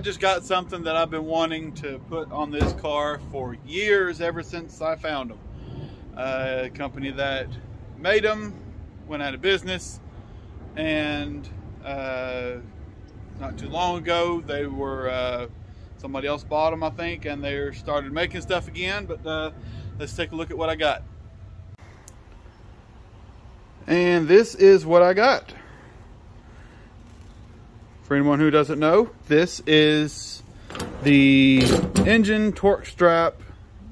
just got something that I've been wanting to put on this car for years, ever since I found them. A company that made them went out of business, and not too long ago they were somebody else bought them, I think, and they started making stuff again. But let's take a look at what I got. And this is what I got. For anyone who doesn't know, this is the engine torque strap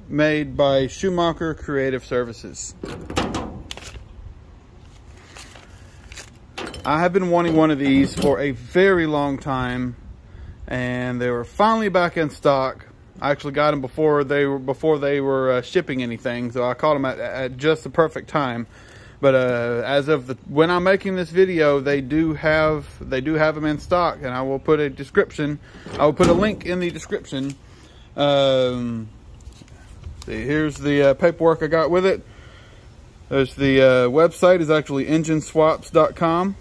made by Schumacher Creative Services. I have been wanting one of these for a very long time, and they were finally back in stock. I actually got them before they were shipping anything, so I caught them at just the perfect time. But as of when I'm making this video, they do have them in stock, and I will put a description. I will put a link in the description. Here's the paperwork I got with it. There's the website is actually engineswaps.com.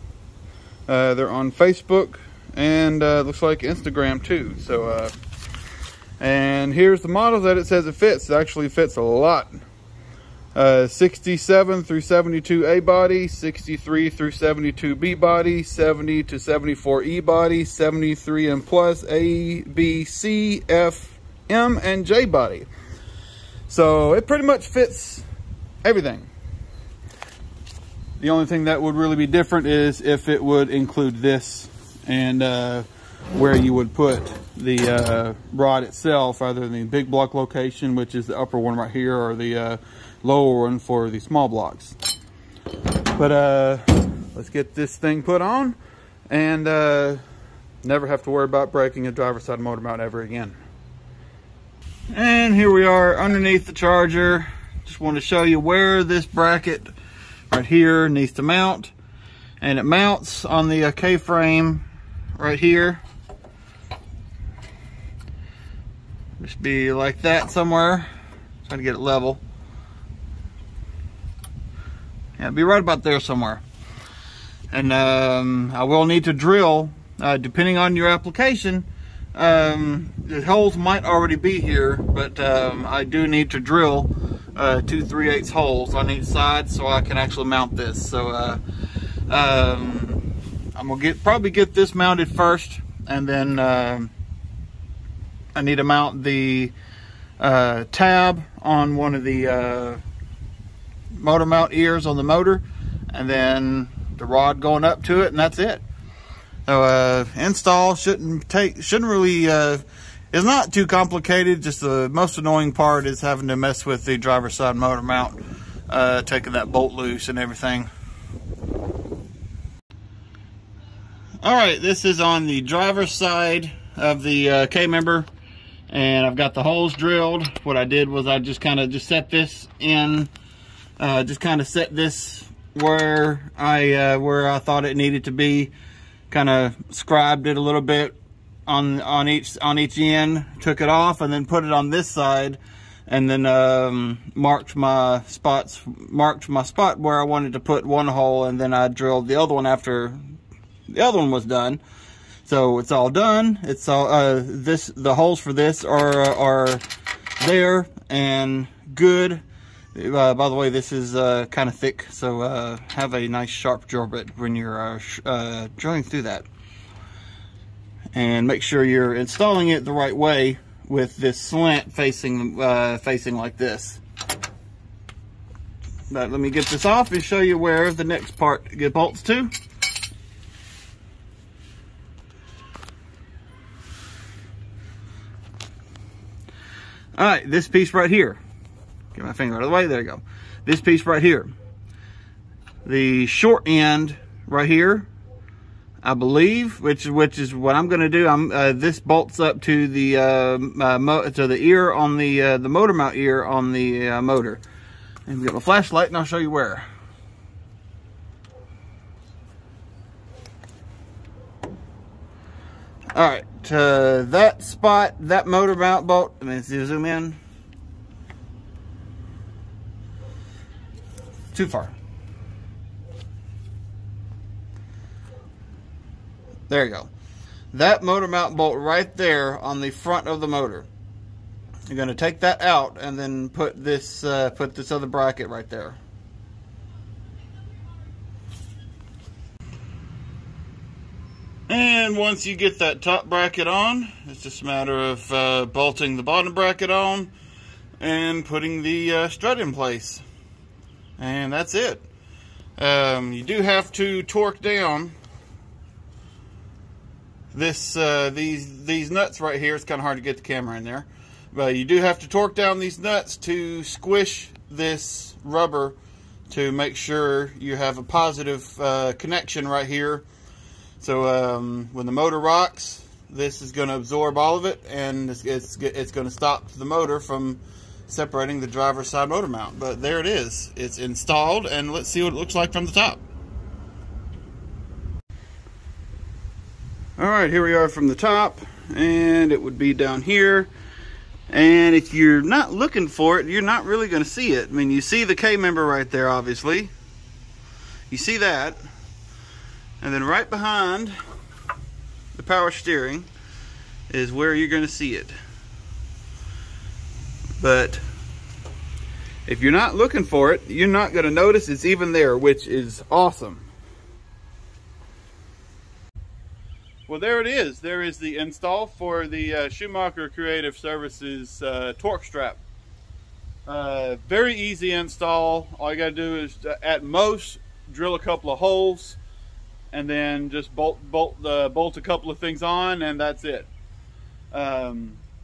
They're on Facebook and looks like Instagram too. So and here's the models that it says it fits. It actually fits a lot. 67 through 72 A body, 63 through 72 B body, 70 to 74 E body, 73 and plus A, B, C, F, M, and J body. So it pretty much fits everything. The only thing that would really be different is if it would include this, and where you would put the rod itself, either in the big block location, which is the upper one right here, or the lower one for the small blocks. But let's get this thing put on and never have to worry about breaking a driver's side motor mount ever again. And here we are underneath the Charger. Just want to show you where this bracket right here needs to mount, and it mounts on the K-frame right here. Just be like that somewhere. Trying to get it level. Yeah, be right about there somewhere. And I will need to drill, depending on your application. The holes might already be here, but I do need to drill 2 3/8 holes on each side so I can actually mount this. So I'm gonna probably get this mounted first, and then I need to mount the tab on one of the motor mount ears on the motor, and then the rod going up to it, and that's it. So install shouldn't really is not too complicated. Just the most annoying part is having to mess with the driver's side motor mount, taking that bolt loose and everything. All right, this is on the driver's side of the K-member, and I've got the holes drilled. What I did was I just kind of set this in. Just kind of set this where I thought it needed to be. Kind of scribed it a little bit on each end. Took it off and then put it on this side, and then marked my spot where I wanted to put one hole, and then I drilled the other one after the other one was done. So it's all done. It's all the holes for this are there and good. By the way, this is kind of thick, so have a nice sharp drill bit when you're drilling through that. And make sure you're installing it the right way with this slant facing like this. But let me get this off and show you where the next part bolts to. All right, this piece right here. Get my finger out of the way. There you go. This piece right here. The short end right here, I believe, which is what I'm going to do. This bolts up to the ear on the motor mount ear on the motor. And we got my flashlight, and I'll show you where. All right, that spot, that motor mount bolt. Let me zoom in. Too far. There you go. that motor mount bolt right there on the front of the motor. You're going to take that out and then put this other bracket right there. And once you get that top bracket on, it's just a matter of bolting the bottom bracket on and putting the strut in place. And that's it. You do have to torque down this these nuts right here. It's kind of hard to get the camera in there, but you do have to torque down these nuts to squish this rubber to make sure you have a positive connection right here. So when the motor rocks, this is going to absorb all of it, and it's going to stop the motor from separating the driver's side motor mount. But there it is. It's installed, and let's see what it looks like from the top. Alright, here we are from the top, and it would be down here. And if you're not looking for it, you're not really going to see it. I mean, you see the K-member right there, obviously. You see that. And then right behind the power steering is where you're going to see it. But if you're not looking for it, you're not going to notice it's even there, which is awesome. Well, there it is. There is the install for the Schumacher Creative Services torque strap. Very easy install. All you got to do is, at most, drill a couple of holes, and then just bolt a couple of things on, and that's it. I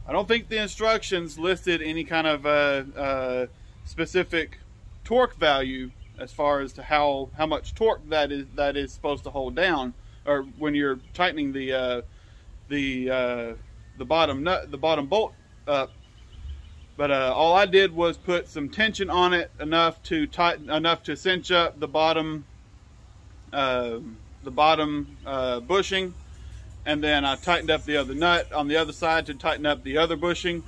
don't think the instructions listed any kind of specific torque value as far as to how much torque that is supposed to hold down, or when you're tightening the bottom bolt up. But all I did was put some tension on it enough to cinch up the bottom bushing, and then I tightened up the other nut on the other side to tighten up the other bushing,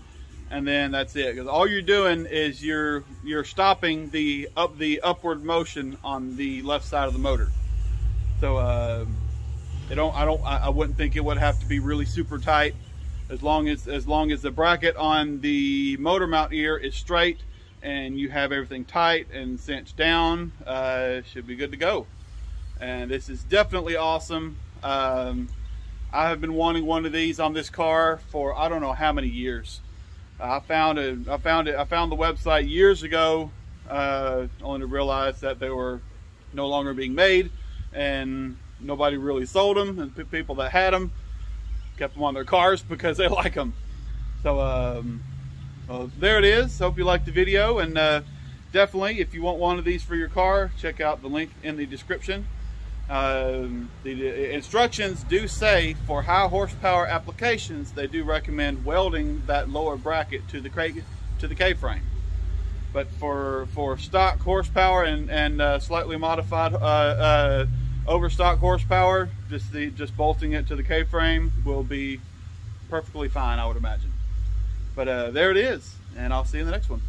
and then that's it. Because all you're doing is you're stopping the upward motion on the left side of the motor. So I wouldn't think it would have to be really super tight. As long as the bracket on the motor mount ear is straight and you have everything tight and cinched down, should be good to go. And this is definitely awesome. I have been wanting one of these on this car for I don't know how many years. I found the website years ago, only to realize that they were no longer being made, and nobody really sold them, and people that had them kept them on their cars because they like them. So well, there it is. Hope you liked the video, and definitely, if you want one of these for your car, check out the link in the description. The instructions do say for high horsepower applications, they do recommend welding that lower bracket to the K-frame. But for stock horsepower and slightly modified overstock horsepower, just bolting it to the K-frame will be perfectly fine, I would imagine. But there it is, and I'll see you in the next one.